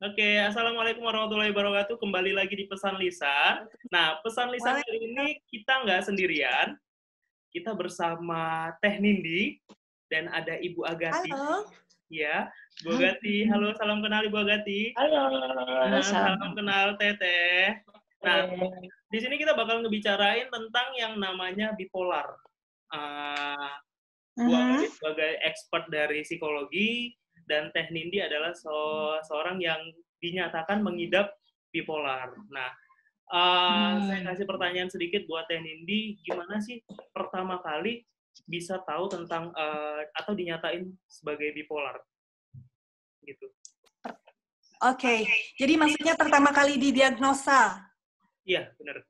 Oke, Assalamualaikum warahmatullahi wabarakatuh. Kembali lagi di Pesan Lisan. Nah, Pesan Lisan kali ini kita nggak sendirian. Kita bersama Teh Nindi dan ada Ibu Agati. Halo. Ya, Bu Agati. Halo, salam kenal Ibu Agati. Halo, Salam kenal Teteh. Nah, di sini kita bakal ngebicarain tentang yang namanya bipolar. Bu Agati sebagai expert dari psikologi, dan Teh Nindi adalah seorang yang dinyatakan mengidap bipolar. Nah, saya kasih pertanyaan sedikit buat Teh Nindi, gimana sih pertama kali bisa tahu tentang atau dinyatain sebagai bipolar? Gitu. Oke, jadi maksudnya pertama kali didiagnosa? Iya, benar.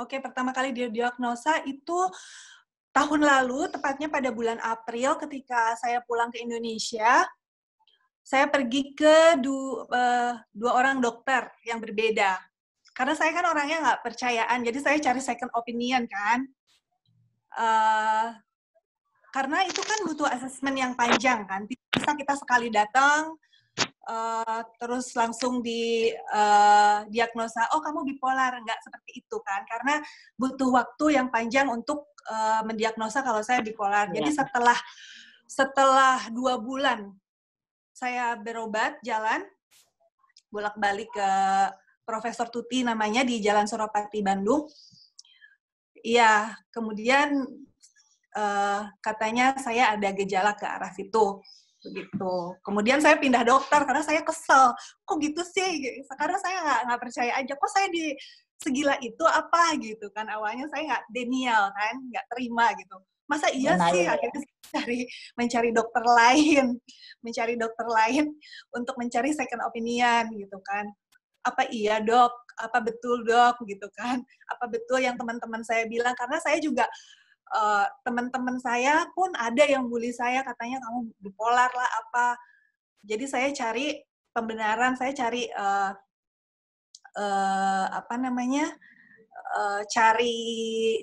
Oke, pertama kali didiagnosa itu tahun lalu, tepatnya pada bulan April ketika saya pulang ke Indonesia. Saya pergi ke dua orang dokter yang berbeda. Karena saya kan orangnya nggak percayaan, jadi saya cari second opinion kan. Karena itu kan butuh asesmen yang panjang kan. Bisa kita sekali datang, terus langsung diagnosa, oh kamu bipolar, nggak seperti itu kan. Karena butuh waktu yang panjang untuk mendiagnosa kalau saya bipolar. Jadi setelah 2 bulan saya berobat, jalan, bolak-balik ke Profesor Tuti namanya di Jalan Suropati, Bandung. Iya, kemudian katanya saya ada gejala ke arah situ. Begitu. Kemudian saya pindah dokter karena saya kesel. Kok gitu sih? Sekarang saya nggak percaya aja. Kok saya di segila itu apa gitu kan? Awalnya saya nggak denial kan, nggak terima gitu. Masa iya sih? Akhirnya mencari dokter lain untuk mencari second opinion gitu kan. Apa iya dok? Apa betul dok? Gitu kan? Apa betul yang teman-teman saya bilang? Karena saya juga teman-teman saya pun ada yang bully saya, katanya kamu bipolar lah apa. Jadi saya cari pembenaran, saya cari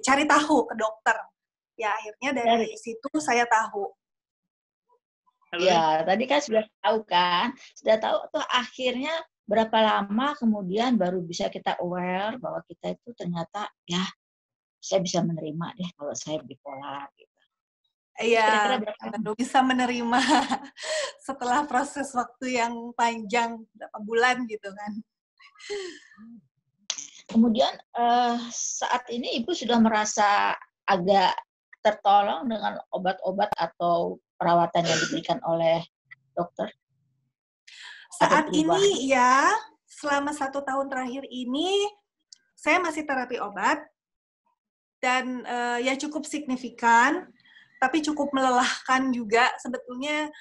cari tahu ke dokter. Ya akhirnya dari situ saya tahu. Ya, tadi kan sudah tahu kan, tuh akhirnya berapa lama kemudian baru bisa kita aware bahwa kita itu ternyata ya saya bisa menerima deh kalau saya bipolar gitu. Iya, baru bisa menerima setelah proses waktu yang panjang, berapa bulan gitu kan. Kemudian saat ini Ibu sudah merasa agak tertolong dengan obat-obat atau perawatan yang diberikan oleh dokter? Saat ini ya, selama 1 tahun terakhir ini, saya masih terapi obat, dan ya cukup signifikan, tapi cukup melelahkan juga. Sebetulnya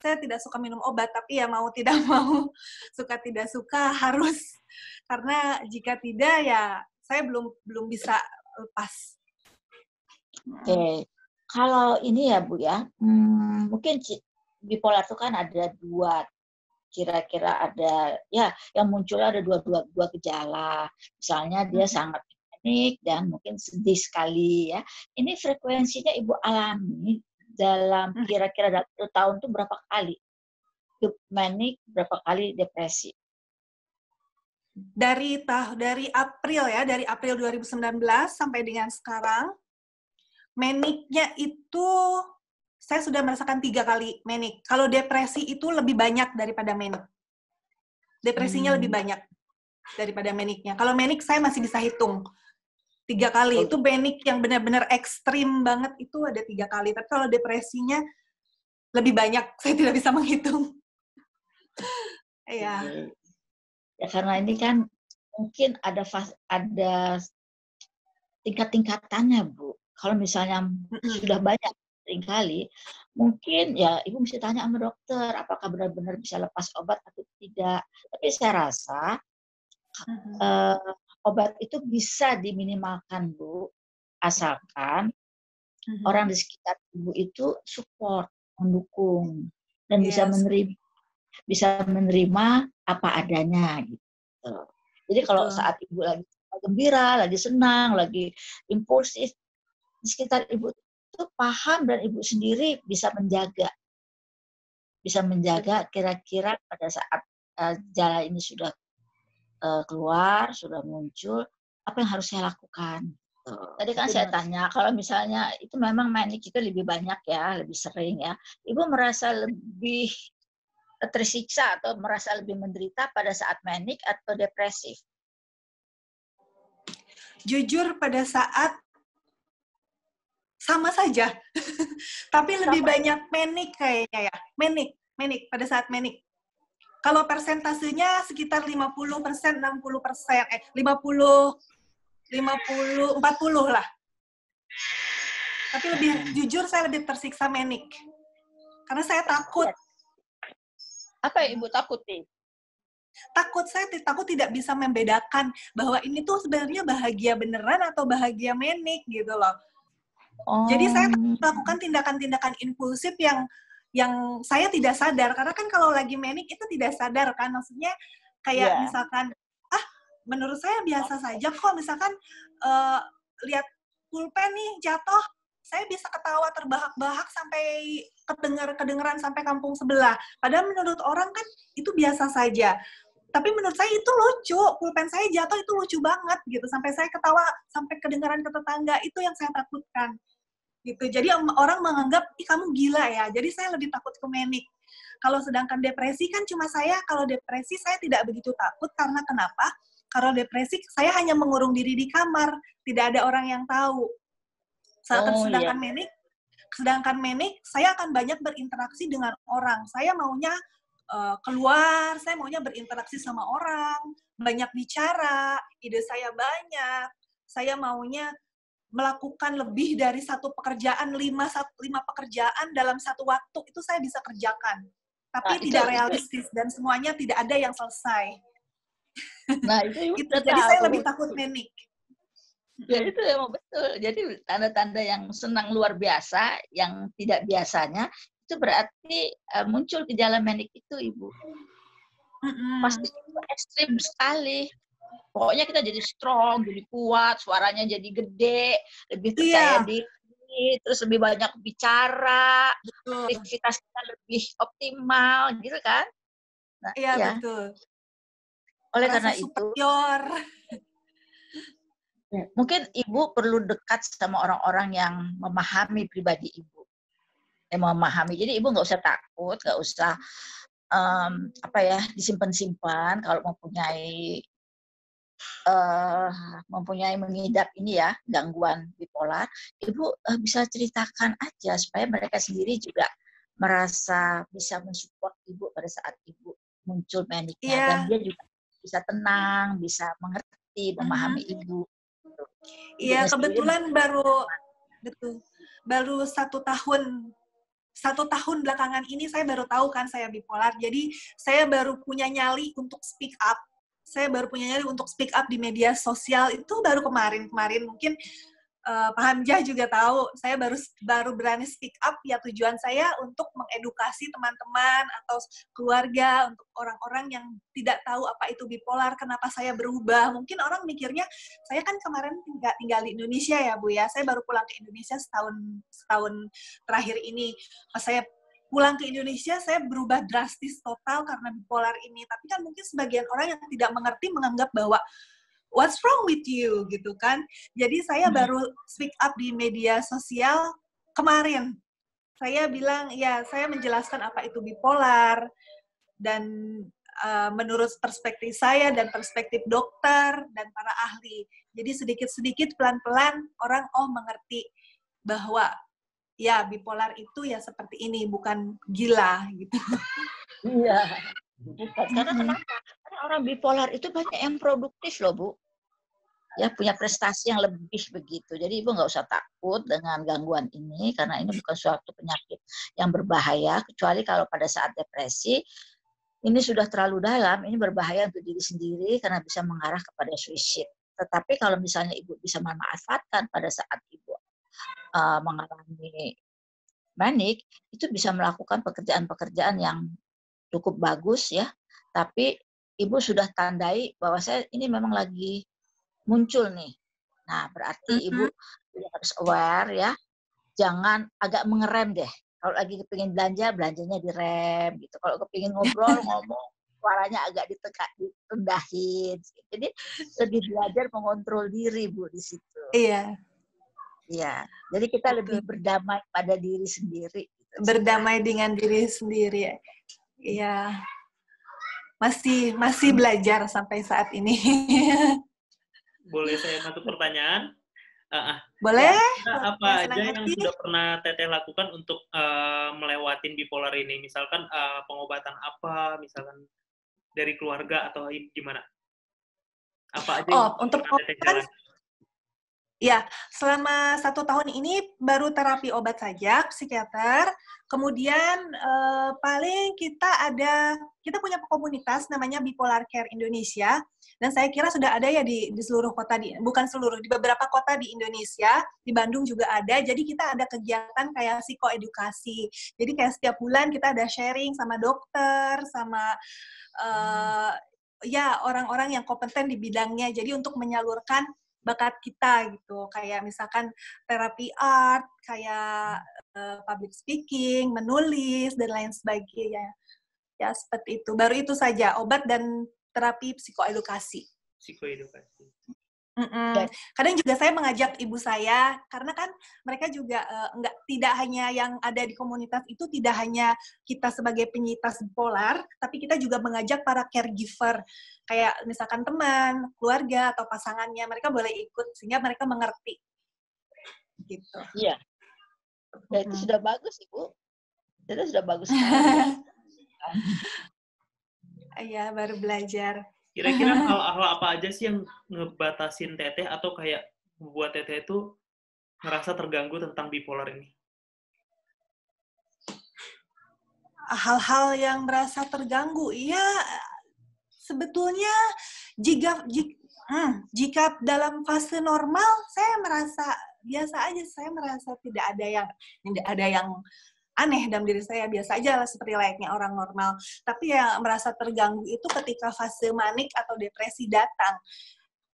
saya tidak suka minum obat, tapi ya mau tidak mau, suka tidak suka harus. Karena jika tidak ya saya belum bisa lepas. Oke, kalau ini ya Bu ya, mungkin bipolar itu kan ada 2, kira-kira ada ya yang muncul ada dua gejala. Misalnya dia sangat panik dan mungkin sedih sekali ya. Ini frekuensinya Ibu alami dalam kira-kira 1 tahun itu berapa kali? Manik, berapa kali depresi? Dari April ya, dari April 2019 sampai dengan sekarang, maniknya itu saya sudah merasakan 3 kali manik. Kalau depresi itu lebih banyak daripada manik. Depresinya lebih banyak daripada maniknya. Kalau manik saya masih bisa hitung 3 kali. Itu manik yang benar-benar ekstrim banget itu ada 3 kali. Tapi kalau depresinya lebih banyak, saya tidak bisa menghitung. Iya. Ya karena ini kan mungkin ada tingkat-tingkatannya Bu. Kalau misalnya sudah banyak seringkali, mungkin ya Ibu mesti tanya sama dokter apakah benar-benar bisa lepas obat atau tidak. Tapi saya rasa obat itu bisa diminimalkan Bu, asalkan orang di sekitar Ibu itu support, mendukung, dan bisa menerima apa adanya gitu. Jadi kalau saat Ibu lagi gembira, lagi senang, lagi impulsif, di sekitar Ibu itu paham dan Ibu sendiri bisa menjaga kira-kira pada saat gejala ini sudah keluar, sudah muncul, apa yang harus saya lakukan? Tadi kan saya tanya, kalau misalnya itu memang manik itu lebih banyak ya, lebih sering ya. Ibu merasa lebih tersiksa atau merasa lebih menderita pada saat manik atau depresif? Jujur pada saat sama saja. Tapi lebih banyak manik kayaknya ya. Manik pada saat manik. Kalau persentasenya sekitar 50%, 60%, 50, 40 lah. Tapi jujur saya lebih tersiksa manik. Karena saya takut. Apa yang Ibu takuti? Saya takut tidak bisa membedakan bahwa ini tuh sebenarnya bahagia beneran atau bahagia manik gitu loh. Jadi saya melakukan tindakan-tindakan impulsif yang saya tidak sadar, karena kan kalau lagi manik itu tidak sadar kan, maksudnya kayak misalkan menurut saya biasa saja kok, misalkan lihat pulpen nih jatuh, saya bisa ketawa terbahak-bahak sampai kedengeran sampai kampung sebelah, padahal menurut orang kan itu biasa saja, tapi menurut saya itu lucu, pulpen saya jatuh itu lucu banget gitu, sampai saya ketawa sampai kedengeran ke tetangga, itu yang saya takutkan gitu. Jadi orang menganggap, ih kamu gila ya. Jadi saya lebih takut ke manik. Kalau sedangkan depresi kan cuma kalau depresi saya tidak begitu takut, karena kenapa? Kalau depresi saya hanya mengurung diri di kamar, tidak ada orang yang tahu. Sedangkan manik saya akan banyak berinteraksi dengan orang. Saya maunya keluar, saya maunya berinteraksi sama orang, banyak bicara, ide saya banyak, saya maunya melakukan lebih dari satu pekerjaan, 5 pekerjaan dalam satu waktu, itu saya bisa kerjakan. Tapi tidak realistis, dan semuanya tidak ada yang selesai. Nah, itu gitu. Jadi saya lebih takut manik. Ya itu emang betul. Jadi tanda-tanda yang senang luar biasa, yang tidak biasanya, itu berarti muncul gejala manik itu, Ibu. Pasti itu ekstrim sekali. Pokoknya kita jadi strong, jadi kuat, suaranya jadi gede, lebih percaya diri, terus lebih banyak bicara, aktivitas kita lebih optimal, gitu kan? Nah, betul. Oleh karena superior. Mungkin Ibu perlu dekat sama orang-orang yang memahami pribadi Ibu. Yang memahami. Jadi Ibu nggak usah takut, nggak usah disimpan-simpan kalau mempunyai mengidap ini ya, gangguan bipolar, Ibu bisa ceritakan aja supaya mereka sendiri juga merasa bisa mensupport Ibu pada saat Ibu muncul maniknya, dan dia juga bisa tenang, bisa mengerti, memahami Ibu. Iya, kebetulan baru 1 tahun belakangan ini saya baru tahu kan saya bipolar. Jadi saya baru punya nyali untuk speak up. Saya baru punya nyali untuk speak up di media sosial itu baru kemarin. Mungkin Pak Hamzah juga tahu, saya baru berani speak up, ya tujuan saya untuk mengedukasi teman-teman atau keluarga, untuk orang-orang yang tidak tahu apa itu bipolar, kenapa saya berubah. Mungkin orang mikirnya, saya kan kemarin tinggal di Indonesia ya Bu ya, saya baru pulang ke Indonesia setahun terakhir ini. Pas saya pulang ke Indonesia, saya berubah drastis total karena bipolar ini. Tapi kan mungkin sebagian orang yang tidak mengerti menganggap bahwa what's wrong with you, gitu kan. Jadi saya baru speak up di media sosial kemarin. Saya bilang, ya saya menjelaskan apa itu bipolar, dan menurut perspektif saya dan perspektif dokter dan para ahli. Jadi sedikit-sedikit, pelan-pelan, orang mengerti bahwa ya bipolar itu ya seperti ini, bukan gila, gitu. Iya. Karena kenapa? Karena orang bipolar itu banyak yang produktif loh, Bu. Ya, punya prestasi yang lebih begitu. Jadi Ibu nggak usah takut dengan gangguan ini, karena ini bukan suatu penyakit yang berbahaya, kecuali kalau pada saat depresi, ini sudah terlalu dalam, ini berbahaya untuk diri sendiri karena bisa mengarah kepada suicide. Tetapi kalau misalnya Ibu bisa memanfaatkan pada saat Ibu mengalami manik, itu bisa melakukan pekerjaan-pekerjaan yang cukup bagus ya, tapi Ibu sudah tandai bahwa saya ini memang lagi muncul nih. Nah, berarti Ibu harus aware ya, jangan agak mengerem deh. Kalau lagi kepingin belanja, belanjanya direm gitu. Kalau kepingin ngobrol, ngomong, suaranya agak ditendahin. Jadi lebih belajar mengontrol diri, Bu, di situ. Iya. Iya. Jadi kita Betul. lebih berdamai pada diri sendiri. Gitu. Berdamai dengan diri sendiri. Iya. Masih belajar sampai saat ini. Boleh saya satu pertanyaan? Boleh? Apa aja yang sudah pernah Teteh lakukan untuk melewatin bipolar ini? Misalkan pengobatan apa, misalkan dari keluarga atau gimana? Apa aja yang untuk pernah Teteh jalan? Ya, selama 1 tahun ini baru terapi obat saja, psikiater. Kemudian paling kita punya komunitas namanya Bipolar Care Indonesia, dan saya kira sudah ada ya di seluruh kota, bukan seluruh, di beberapa kota di Indonesia, di Bandung juga ada. Jadi kita ada kegiatan kayak psikoedukasi. Jadi kayak setiap bulan kita ada sharing sama dokter, sama ya orang-orang yang kompeten di bidangnya. Jadi untuk menyalurkan bakat kita gitu, kayak misalkan terapi art, kayak public speaking, menulis, dan lain sebagainya. Ya, seperti itu. Baru itu saja, obat dan terapi psikoedukasi. Psikoedukasi. Kadang juga saya mengajak ibu saya, karena kan mereka juga tidak hanya yang ada di komunitas itu, tidak hanya kita sebagai penyintas bipolar, tapi kita juga mengajak para caregiver, kayak misalkan teman, keluarga, atau pasangannya, mereka boleh ikut, sehingga mereka mengerti. Gitu. Iya. Ya, itu sudah bagus, Ibu. Itu sudah bagus sekali. Iya, baru belajar. Kira-kira hal apa aja sih yang ngebatasin Teteh atau kayak membuat Teteh itu ngerasa terganggu tentang bipolar ini? Hal-hal yang merasa terganggu, ya sebetulnya jika dalam fase normal saya merasa biasa aja, saya merasa tidak ada yang aneh dalam diri saya, biasa aja lah seperti layaknya orang normal. Tapi yang merasa terganggu itu ketika fase manik atau depresi datang.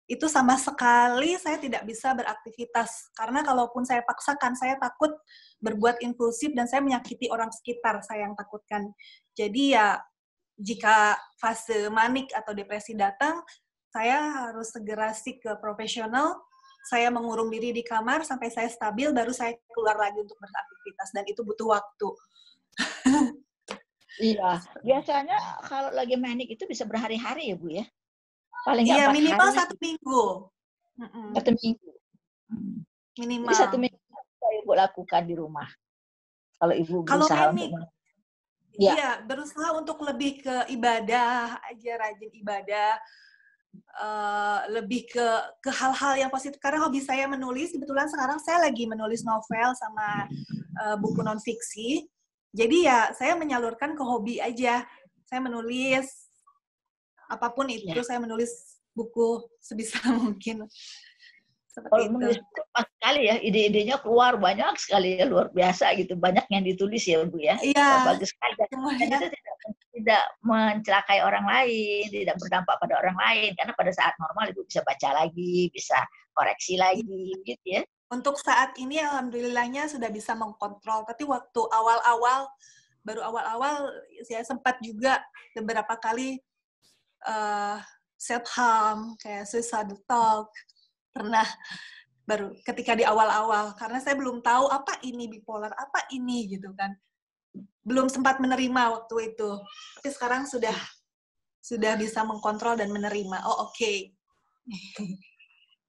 Itu sama sekali saya tidak bisa beraktivitas. Karena kalaupun saya paksakan, saya takut berbuat impulsif dan saya menyakiti orang sekitar saya yang takutkan. Jadi ya, jika fase manik atau depresi datang, saya harus segera seek ke profesional. Saya mengurung diri di kamar sampai saya stabil, baru saya keluar lagi untuk beraktivitas, dan itu butuh waktu. Iya, biasanya kalau lagi manik itu bisa berhari-hari ya, Bu ya? Paling nggak Iya, 4 minimal hari. 1 minggu. 1 minggu. Minimal. Jadi 1 minggu apa Ibu lakukan di rumah? Kalau Ibu berusaha untuk Iya, berusaha untuk lebih ke ibadah aja, rajin ibadah. Lebih ke hal-hal yang positif, karena hobi saya menulis. Kebetulan sekarang saya lagi menulis novel sama buku non-fiksi, jadi ya saya menyalurkan ke hobi aja. Saya menulis apapun itu, saya menulis buku sebisa mungkin. Kalau menulis pas sekali ya, ide-idenya keluar banyak sekali ya, luar biasa gitu, banyak yang ditulis ya Bu ya. Iya. Bagus sekali. Dan itu tidak mencelakai orang lain, tidak berdampak pada orang lain, karena pada saat normal Ibu bisa baca lagi, bisa koreksi lagi gitu ya. Untuk saat ini alhamdulillahnya sudah bisa mengkontrol, tapi waktu baru awal-awal saya sempat juga beberapa kali self-harm, kayak suicidal talk, pernah baru ketika di awal-awal, karena saya belum tahu apa ini bipolar, apa ini gitu kan. Belum sempat menerima waktu itu. Tapi sekarang sudah bisa mengkontrol dan menerima. Oh, oke.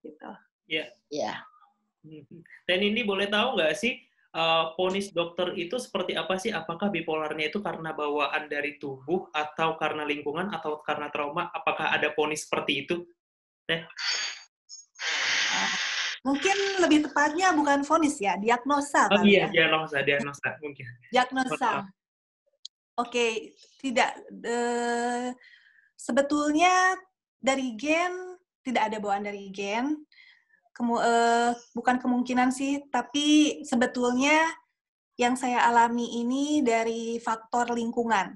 Gitu. Iya. Iya. Dan ini boleh tahu nggak sih, vonis dokter itu seperti apa sih? Apakah bipolarnya itu karena bawaan dari tubuh, atau karena lingkungan, atau karena trauma? Apakah ada vonis seperti itu? Mungkin lebih tepatnya bukan vonis ya, diagnosa kali ya. diagnosa Mungkin. Diagnosa. Oke, tidak. Sebetulnya dari gen, tidak ada bawaan dari gen. Bukan kemungkinan sih, tapi sebetulnya yang saya alami ini dari faktor lingkungan.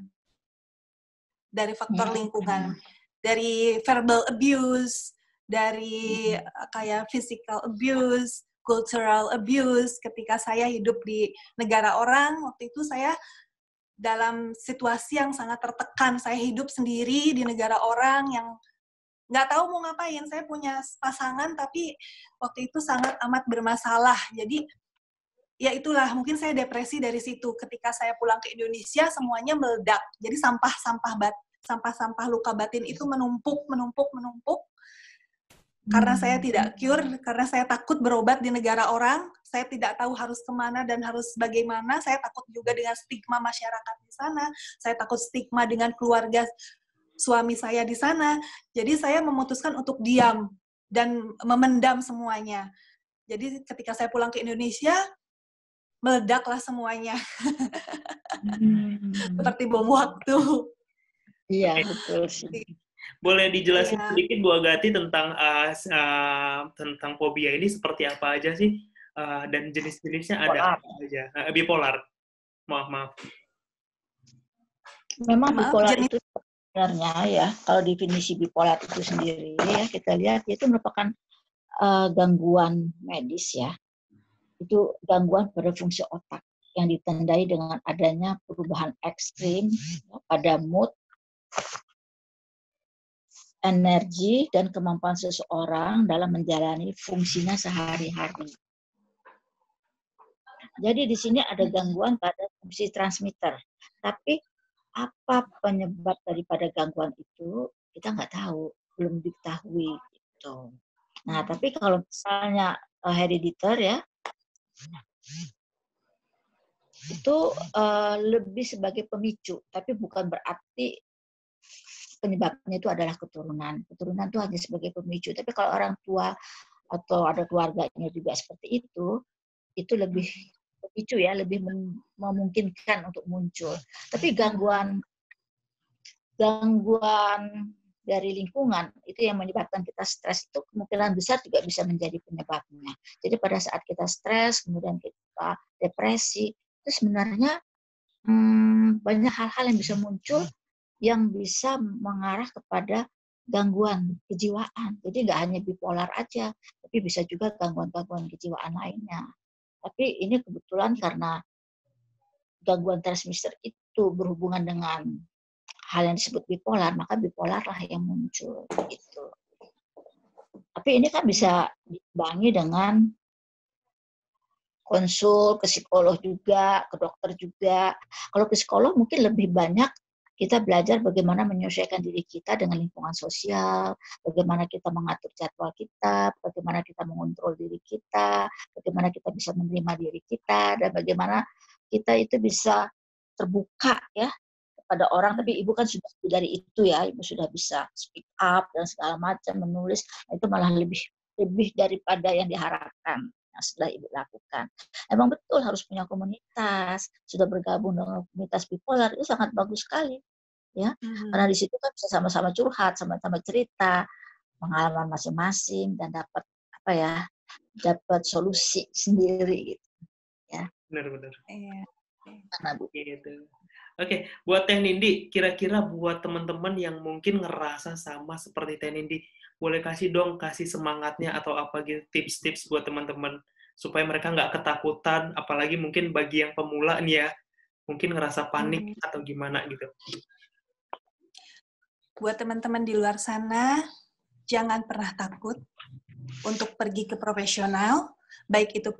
Dari faktor lingkungan. Dari verbal abuse, dari kayak physical abuse, cultural abuse. Ketika saya hidup di negara orang, waktu itu saya dalam situasi yang sangat tertekan. Saya hidup sendiri di negara orang yang nggak tahu mau ngapain. Saya punya pasangan, tapi waktu itu sangat amat bermasalah. Jadi, ya itulah, mungkin saya depresi dari situ. Ketika saya pulang ke Indonesia, semuanya meledak. Jadi sampah-sampah luka batin itu menumpuk. Karena saya tidak cure, karena saya takut berobat di negara orang, saya tidak tahu harus kemana dan harus bagaimana, saya takut juga dengan stigma masyarakat di sana, saya takut stigma dengan keluarga suami saya di sana, jadi saya memutuskan untuk diam dan memendam semuanya. Jadi ketika saya pulang ke Indonesia, meledaklah semuanya. Seperti bom waktu. Iya, betul sih. Boleh dijelasin Iya. sedikit Bu Agati tentang fobia ini seperti apa aja sih? Dan jenis-jenisnya ada apa aja? Bipolar. Maaf. Memang bipolar jenis itu sebenarnya ya, kalau definisi bipolar itu sendiri ya, kita lihat itu merupakan gangguan medis ya. Itu gangguan pada fungsi otak yang ditandai dengan adanya perubahan ekstrim ya, pada mood, energi, dan kemampuan seseorang dalam menjalani fungsinya sehari-hari. Jadi di sini ada gangguan pada fungsi transmitter. Tapi apa penyebab daripada gangguan itu kita nggak tahu, belum diketahui gitu. Nah, tapi kalau misalnya herediter ya, itu lebih sebagai pemicu, tapi bukan berarti penyebabnya itu adalah keturunan. Keturunan itu hanya sebagai pemicu. Tapi kalau orang tua atau ada keluarganya juga seperti itu lebih pemicu ya, lebih memungkinkan untuk muncul. Tapi gangguan dari lingkungan itu yang menyebabkan kita stres itu kemungkinan besar juga bisa menjadi penyebabnya. Jadi pada saat kita stres, kemudian kita depresi, itu sebenarnya banyak hal-hal yang bisa muncul yang bisa mengarah kepada gangguan kejiwaan. Jadi nggak hanya bipolar aja, tapi bisa juga gangguan-gangguan kejiwaan lainnya. Tapi ini kebetulan karena gangguan transmitter itu berhubungan dengan hal yang disebut bipolar, maka bipolar lah yang muncul. Gitu. Tapi ini kan bisa diimbangi dengan konsul ke psikolog juga, ke dokter juga. Kalau ke psikolog mungkin lebih banyak kita belajar bagaimana menyesuaikan diri kita dengan lingkungan sosial, bagaimana kita mengatur jadwal kita, bagaimana kita mengontrol diri kita, bagaimana kita bisa menerima diri kita, dan bagaimana kita itu bisa terbuka ya kepada orang. Tapi ibu kan sudah dari itu ya, ibu sudah bisa speak up dan segala macam, menulis, itu malah lebih daripada yang diharapkan yang sudah ibu lakukan. Emang betul harus punya komunitas, sudah bergabung dengan komunitas bipolar itu sangat bagus sekali. Ya, karena di situ kan bisa sama-sama curhat, sama-sama cerita pengalaman masing-masing dan dapat solusi sendiri gitu. Ya. Benar. Iya. Karena Bu. Gitu. Oke, buat Teh Nindi, kira-kira buat teman-teman yang mungkin ngerasa sama seperti Teh Nindi, boleh kasih semangatnya atau apa gitu, tips-tips buat teman-teman supaya mereka nggak ketakutan, apalagi mungkin bagi yang pemula nih ya, mungkin ngerasa panik atau gimana gitu. Buat teman-teman di luar sana, jangan pernah takut untuk pergi ke profesional, baik itu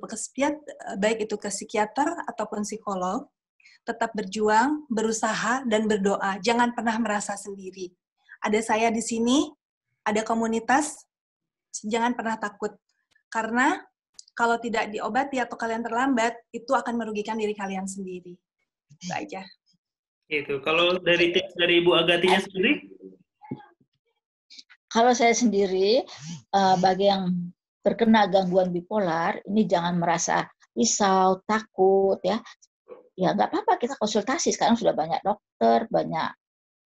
ke psikiater ataupun psikolog. Tetap berjuang, berusaha, dan berdoa. Jangan pernah merasa sendiri. Ada saya di sini, ada komunitas, jangan pernah takut. Karena kalau tidak diobati atau kalian terlambat, itu akan merugikan diri kalian sendiri. Itu aja. Gitu. Kalau dari tips dari Ibu Agatinya sendiri? Kalau saya sendiri, bagi yang terkena gangguan bipolar, ini jangan merasa risau, takut ya. Ya nggak apa-apa, kita konsultasi. Sekarang sudah banyak dokter, banyak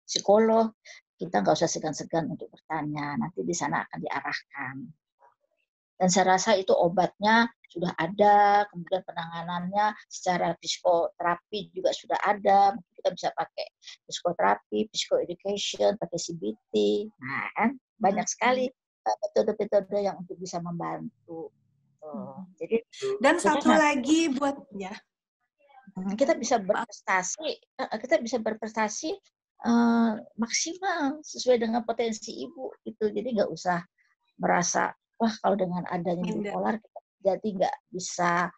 psikolog. Kita nggak usah segan-segan untuk bertanya. Nanti di sana akan diarahkan. Dan saya rasa itu obatnya sudah ada, kemudian penanganannya secara psikoterapi juga sudah ada. Mungkin kita bisa pakai psikoterapi, psikoeducation, pakai CBT. Nah, kan banyak sekali metode-metode yang untuk bisa membantu. Jadi dan satu lagi buat ya. kita bisa berprestasi maksimal sesuai dengan potensi ibu gitu. Jadi nggak usah merasa wah kalau dengan adanya bipolar kita jadi nggak bisa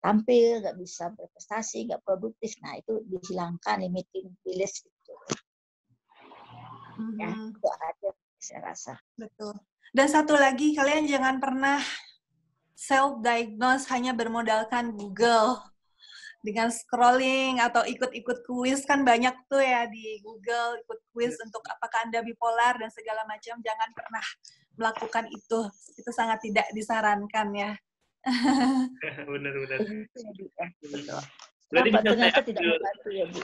tampil, nggak bisa berprestasi, nggak produktif. Nah itu dihilangkan limiting beliefs gitu. Ya itu aja saya rasa. Betul. Dan satu lagi, kalian jangan pernah self-diagnose hanya bermodalkan Google. Dengan scrolling atau ikut-ikut kuis, kan banyak tuh ya di Google, ikut kuis untuk apakah Anda bipolar dan segala macam. Jangan pernah melakukan itu. Itu sangat tidak disarankan ya. Benar-benar. Berarti ternyata tidak membantu ya, Bu.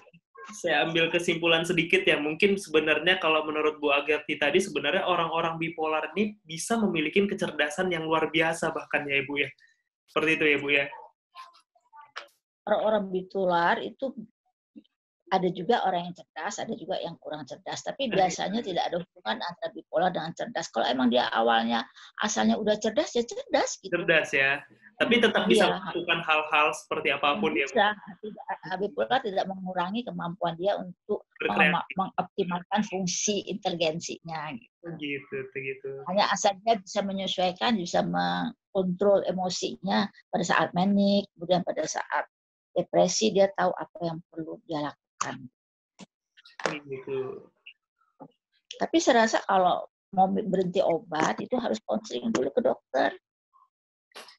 Saya ambil kesimpulan sedikit ya, mungkin sebenarnya kalau menurut Bu Agarti tadi, sebenarnya orang-orang bipolar ini bisa memiliki kecerdasan yang luar biasa bahkan ya Ibu ya. Seperti itu ya Bu ya. Orang-orang bipolar itu ada juga orang yang cerdas, ada juga yang kurang cerdas. Tapi biasanya tidak ada hubungan antara bipolar dengan cerdas. Kalau emang dia awalnya asalnya udah cerdas, ya cerdas gitu. Cerdas ya. Tapi tetap bisa melakukan hal-hal seperti apapun ya. Bisa. Bipolar tidak mengurangi kemampuan dia untuk mengoptimalkan fungsi inteligensinya. Gitu. Hanya asal dia bisa menyesuaikan, bisa mengontrol emosinya pada saat manik, kemudian pada saat depresi dia tahu apa yang perlu dia lakukan. Gitu. Tapi saya rasa kalau mau berhenti obat itu harus konseling dulu ke dokter.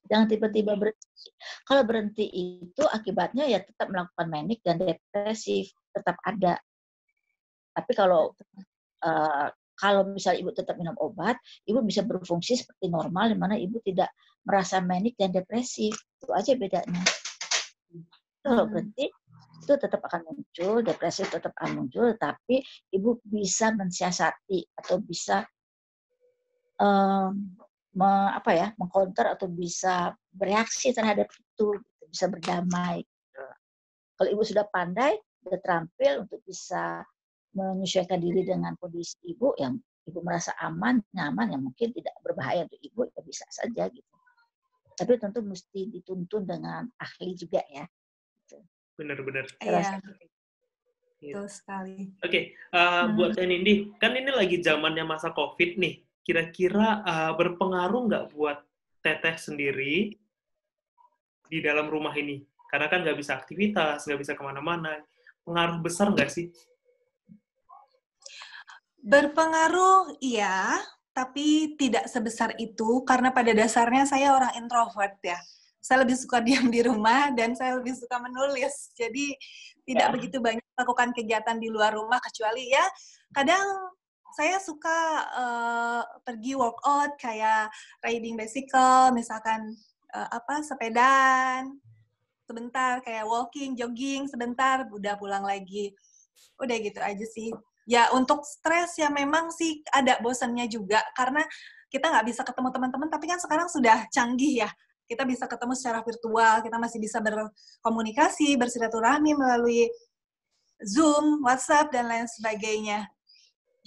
Jangan tiba-tiba berhenti. Kalau berhenti itu akibatnya ya tetap melakukan manik dan depresif, tetap ada. Tapi kalau misalnya ibu tetap minum obat, ibu bisa berfungsi seperti normal, di mana ibu tidak merasa manik dan depresif. Itu aja bedanya. Kalau berhenti, itu tetap akan muncul, depresi tetap akan muncul, tapi ibu bisa mensiasati atau bisa mengcounter atau bisa bereaksi terhadap itu, bisa berdamai. Kalau ibu sudah pandai, sudah terampil untuk bisa menyesuaikan diri dengan kondisi ibu yang ibu merasa aman, nyaman, yang mungkin tidak berbahaya untuk ibu, ya bisa saja gitu. Tapi tentu mesti dituntun dengan ahli juga ya. Benar-benar. Iya, betul sekali. Oke, buat Teh Nindi, kan ini lagi zamannya masa COVID nih. Kira-kira berpengaruh nggak buat Teteh sendiri di dalam rumah ini? Karena kan nggak bisa aktivitas, nggak bisa kemana-mana. Pengaruh besar nggak sih? Berpengaruh, iya. Tapi tidak sebesar itu, karena pada dasarnya saya orang introvert ya. Saya lebih suka diam di rumah, dan saya lebih suka menulis. Jadi, tidak begitu banyak melakukan kegiatan di luar rumah, kecuali ya, kadang saya suka pergi workout, kayak riding bicycle, misalkan sepedaan, sebentar, kayak walking, jogging, sebentar, udah pulang lagi. Udah gitu aja sih. Ya, untuk stres ya memang sih ada bosannya juga, karena kita nggak bisa ketemu teman-teman, tapi kan sekarang sudah canggih ya. Kita bisa ketemu secara virtual, kita masih bisa berkomunikasi, bersilaturahmi melalui Zoom, WhatsApp, dan lain sebagainya.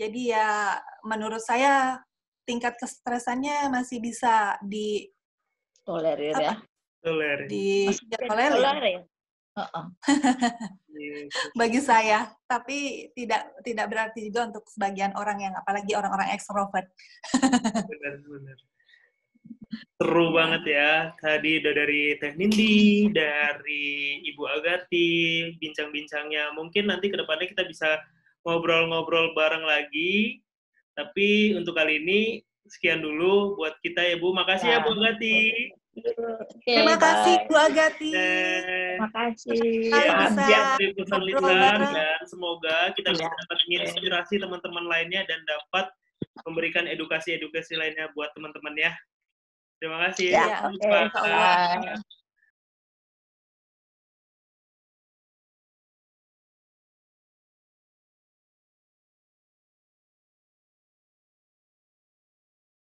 Jadi ya menurut saya tingkat kestresannya masih bisa tolerir ya. Tolerir. Bagi saya, tapi tidak berarti juga untuk sebagian orang yang, apalagi orang-orang ekstrovert. Benar. Seru banget ya. Tadi udah dari Teh Nindi, dari Ibu Agarti, bincang-bincangnya. Mungkin nanti ke depannya kita bisa ngobrol-ngobrol bareng lagi. Tapi untuk kali ini, sekian dulu buat kita ya, Bu. Makasih ya, Bu Agarti. Terima kasih, Bu Agarti. Terima kasih. Dari pesan listener, dan semoga kita bisa dapat menginspirasi teman-teman lainnya dan dapat memberikan edukasi-edukasi lainnya buat teman-teman ya. Terima kasih. Ya,